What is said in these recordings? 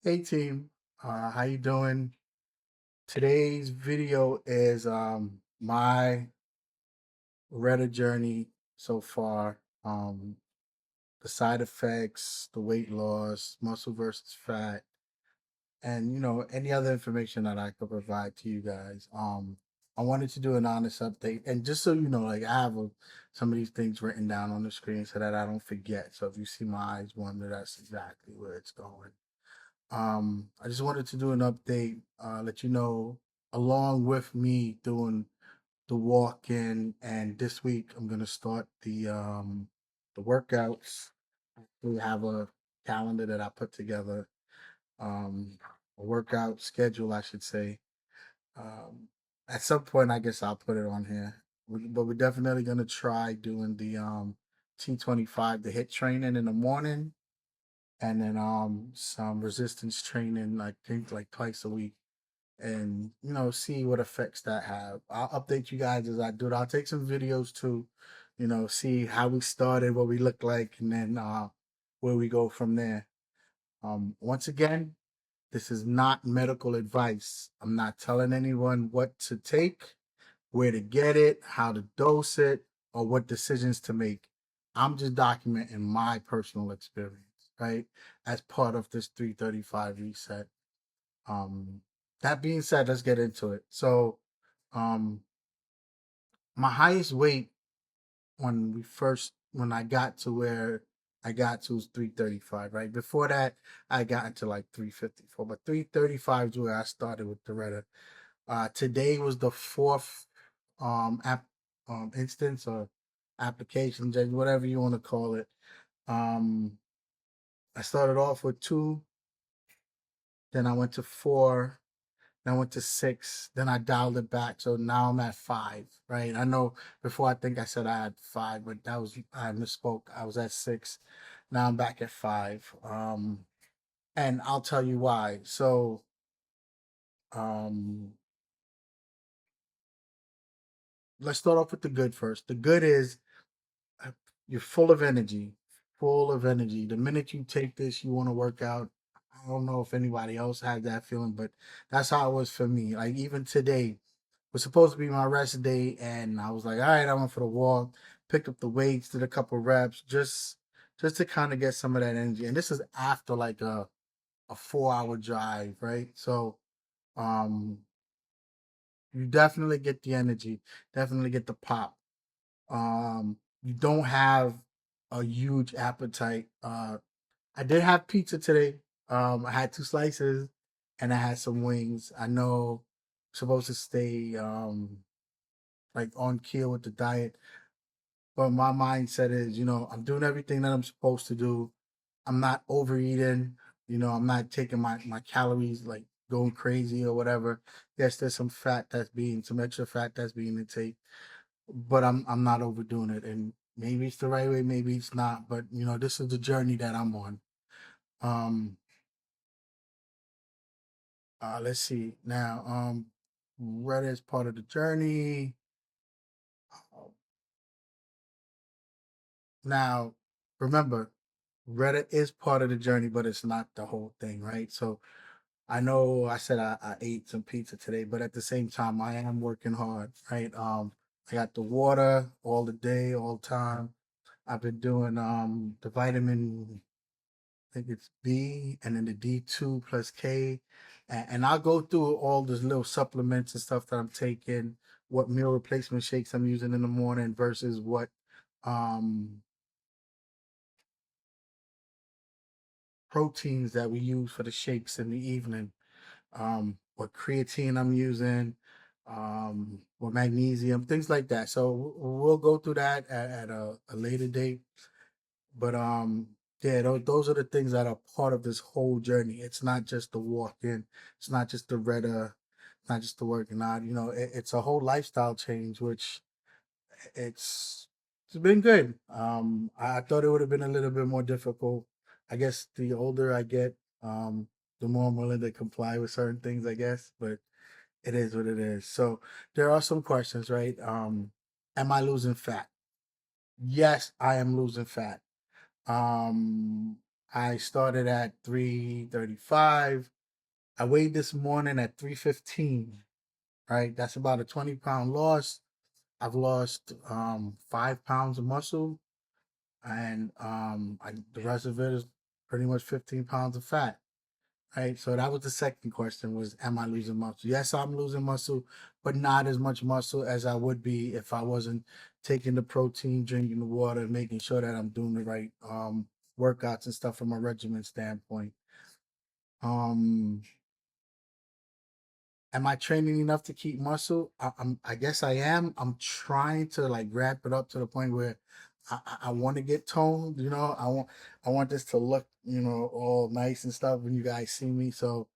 Hey team, how you doing? Today's video is my Reta journey so far. The side effects, the weight loss, muscle versus fat, and any other information that I could provide to you guys. I wanted to do an honest update, and just so you know, like I have some of these things written down on the screen so that I don't forget. So if you see my eyes wander, that's exactly where it's going. I just wanted to do an update, let you know, along with me doing the walk-in, and this week I'm gonna start the workouts. We have a calendar that I put together, a workout schedule, I should say. Um, at some point, I guess I'll put it on here. But we're definitely gonna try doing the T25, the hit training in the morning, and then some resistance training, I think like twice a week, and see what effects that have. I'll update you guys as I do it. I'll take some videos too, see how we started, what we look like, and then where we go from there. Once again, this is not medical advice. I'm not telling anyone what to take, where to get it, how to dose it, or what decisions to make. I'm just documenting my personal experience, right? As part of this 335 reset. Um, that being said, let's get into it. So, um, my highest weight when I got to where I got to was 335, right? Before that, I got into like 354, but 335 is where I started with the Retta. Today was the fourth app instance or application, just whatever you want to call it. Um, I started off with two, then I went to four, then I went to six, then I dialed it back. So now I'm at five, right? I know before I think I said I had five, but I misspoke. I was at six. Now I'm back at five. And I'll tell you why. So, um, let's start off with the good first. The good is uh, you're full of energy, full of energy. The minute you take this, you want to work out. I don't know if anybody else had that feeling, but that's how it was for me. Like even today was supposed to be my rest day, and I was like, all right, I went for the walk, picked up the weights, did a couple reps, just to kind of get some of that energy. And this is after like a 4 hour drive, right? So um you definitely get the energy, definitely get the pop. You don't have a huge appetite. I did have pizza today. I had two slices and I had some wings. I know I'm supposed to stay like on keel with the diet, but my mindset is, I'm doing everything that I'm supposed to do. I'm not overeating. I'm not taking my calories like going crazy or whatever. Yes, there's some extra fat that's being intake, but I'm not overdoing it. And maybe it's the right way, maybe it's not. But this is the journey that I'm on. Um, let's see now. Reddit is part of the journey. Now, remember, Reddit is part of the journey, but it's not the whole thing, right? So I know I said I ate some pizza today, but at the same time, I am working hard, right? I got the water all the day, all the time. I've been doing the vitamin, I think it's B, and then the D2 plus K. And I'll go through all those little supplements and stuff that I'm taking, what meal replacement shakes I'm using in the morning versus what um proteins that we use for the shakes in the evening, what creatine I'm using, what magnesium, things like that. So we'll go through that at a later date. But yeah, those are the things that are part of this whole journey. It's not just the walk-in, it's not just the Retta, it's not just the working out. It's a whole lifestyle change, which it's it's been good. I thought it would have been a little bit more difficult. I guess the older I get, the more I'm willing to comply with certain things, I guess. But it is what it is. So there are some questions, right? Am I losing fat? Yes, I am losing fat. Um, I started at 335. I weighed this morning at 315, right? That's about a 20-pound loss. I've lost 5 pounds of muscle, and the rest of it is pretty much 15 pounds of fat. Right. So that was the second question was, am I losing muscle? Yes, I'm losing muscle, but not as much muscle as I would be if I wasn't taking the protein, drinking the water, making sure that I'm doing the right workouts and stuff from a regimen standpoint. Um, am I training enough to keep muscle? I guess I am. I'm trying to like wrap it up to the point where I want to get toned. I want this to look all nice and stuff when you guys see me. So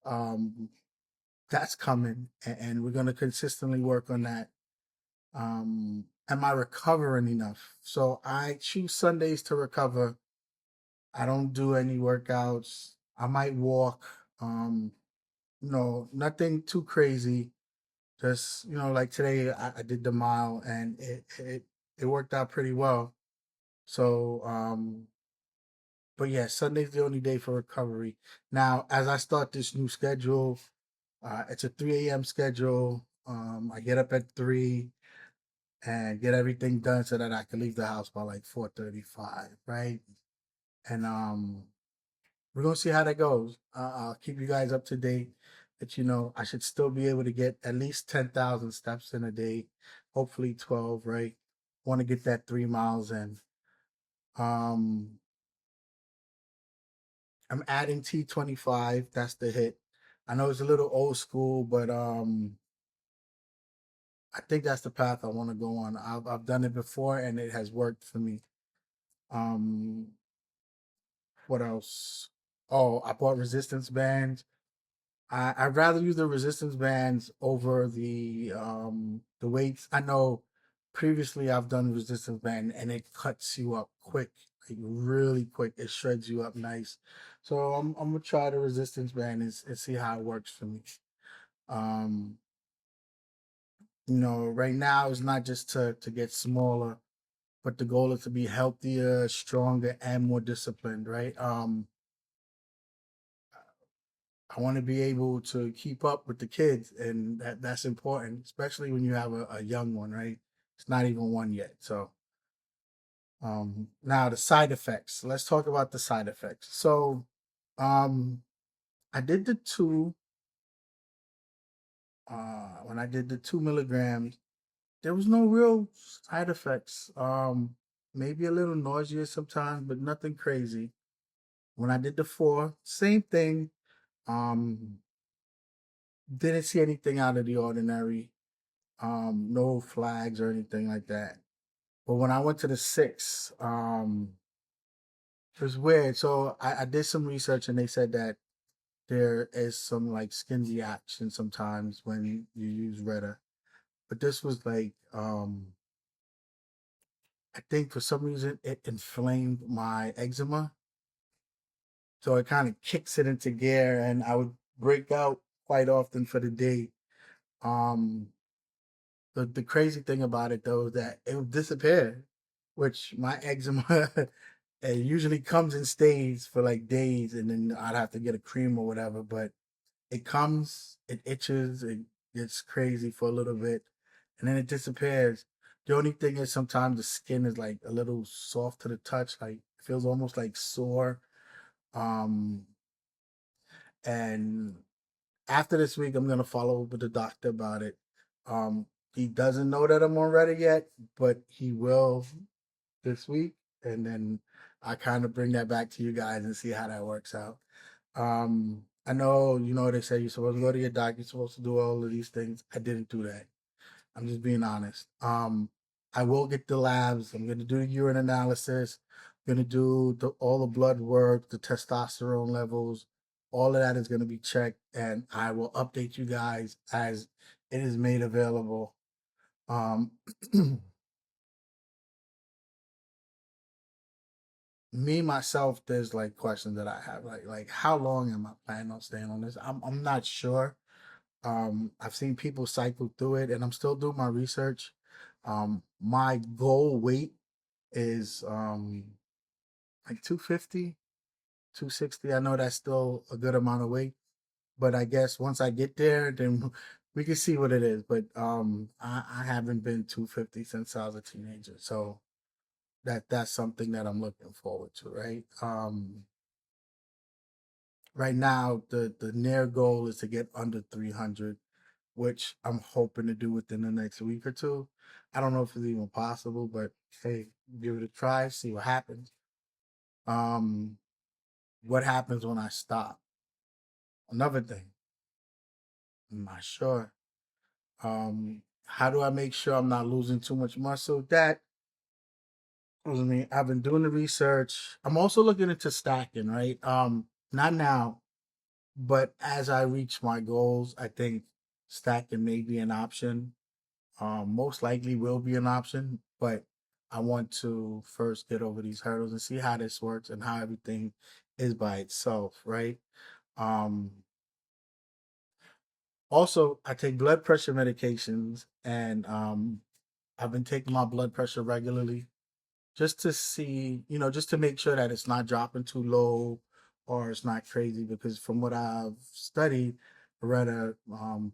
um that's coming, and we're going to consistently work on that. Am I recovering enough? So I choose Sundays to recover. I don't do any workouts. I might walk. Nothing too crazy. Just like today, I did the mile, and it worked out pretty well. So, but yeah, Sunday's the only day for recovery. Now, as I start this new schedule, it's a 3 a.m. schedule. I get up at 3 and get everything done so that I can leave the house by like 4:35, right? And we're gonna see how that goes. I'll keep you guys up to date. But I should still be able to get at least 10,000 steps in a day, hopefully 12, right? Want to get that 3 miles in. Um, I'm adding T25. That's the hit. I know it's a little old school, but I think that's the path I want to go on. I've done it before and it has worked for me. Um, what else? Oh, I bought resistance bands. I'd rather use the resistance bands over the weights. I know previously I've done resistance band and it cuts you up quick, like really quick. It shreds you up nice. So I'm gonna try the resistance band and see how it works for me. Um, right now it's not just to get smaller, but the goal is to be healthier, stronger, and more disciplined, right? I want to be able to keep up with the kids, and that's important, especially when you have a young one, right? It's not even one yet. So, now the side effects. Let's talk about the side effects. So, um, I did the two. When I did the 2 milligrams, there was no real side effects. Maybe a little nausea sometimes, but nothing crazy. When I did the 4, same thing. Um, didn't see anything out of the ordinary. No flags or anything like that. But when I went to the 6, it was weird. So I did some research and they said that there is some like skin reaction sometimes when you use Reta. But this was like I think for some reason it inflamed my eczema. So it kind of kicks it into gear and I would break out quite often for the day. Um the crazy thing about it though is that it would disappear, which my eczema it usually comes and stays for like days, and then I'd have to get a cream or whatever. But it comes, it itches, it gets crazy for a little bit, and then it disappears. The only thing is sometimes the skin is like a little soft to the touch, like it feels almost like sore. Um, and after this week, I'm gonna follow up with the doctor about it. Um, he doesn't know that I'm on Reddit yet, but he will this week, and then I kind of bring that back to you guys and see how that works out. I know they say you're supposed to go to your doctor, you're supposed to do all of these things. I didn't do that. I'm just being honest. I will get the labs. I'm gonna do the urine analysis. I'm gonna do all the blood work, the testosterone levels. All of that is gonna be checked, and I will update you guys as it is made available. Um, Me myself, there's like questions that I have, like how long am I planning on staying on this? I'm not sure. I've seen people cycle through it, and I'm still doing my research. My goal weight is like 250. 260. I know that's still a good amount of weight, but I guess once I get there, then we can see what it is. But I haven't been 250 since I was a teenager, so that's something that I'm looking forward to, right? Right now the near goal is to get under 300, which I'm hoping to do within the next week or two. I don't know if it's even possible, but hey, give it a try, see what happens. Um, what happens when I stop? Another thing, I'm not sure. How do I make sure I'm not losing too much muscle? That I mean, I've been doing the research. I'm also looking into stacking, right? Not now, but as I reach my goals, I think stacking may be an option. Most likely will be an option, but I want to first get over these hurdles and see how this works and how everything is by itself, right? Um, Also, I take blood pressure medications, and I've been taking my blood pressure regularly just to see, just to make sure that it's not dropping too low or it's not crazy. Because from what I've studied, reta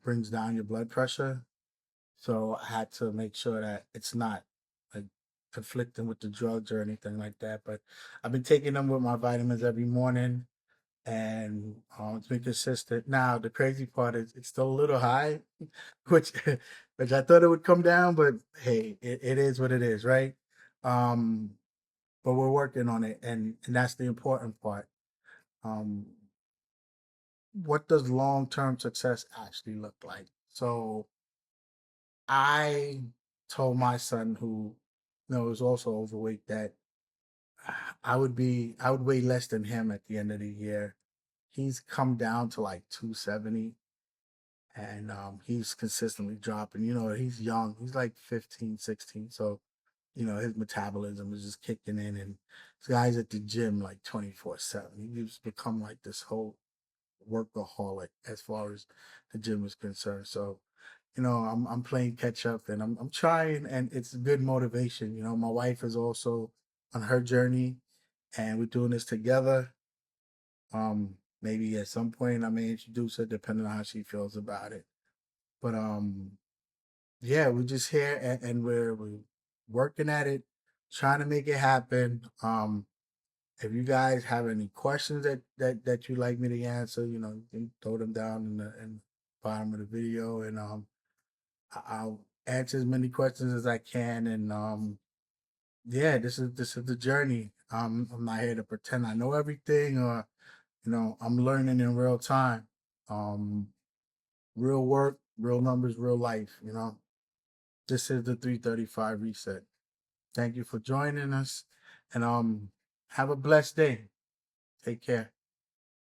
brings down your blood pressure. So I had to make sure that it's not like conflicting with the drugs or anything like that. But I've been taking them with my vitamins every morning, and it's been consistent. Now the crazy part is it's still a little high, which which I thought it would come down, but hey, it is what it is, right? Um, but we're working on it, and that's the important part. Um, what does long term success actually look like? So I told my son, who is also overweight, that I would weigh less than him at the end of the year. He's come down to like 270, and he's consistently dropping. He's young. He's like 15, 16. So, his metabolism is just kicking in, and this guy's at the gym like 24/7. He's become like this whole workaholic as far as the gym is concerned. So, I'm playing catch up, and I'm trying, and it's good motivation. My wife is also on her journey, and we're doing this together. Maybe at some point I may introduce her, depending on how she feels about it. But yeah, we're just here, and we're working at it, trying to make it happen. If you guys have any questions that you'd like me to answer, you can throw them down in the bottom of the video, and I'll answer as many questions as I can. And yeah, this is the journey. I'm not here to pretend I know everything, or I'm learning in real time. Um, Real work, real numbers, real life. This is the 335 reset. Thank you for joining us, and have a blessed day. Take care.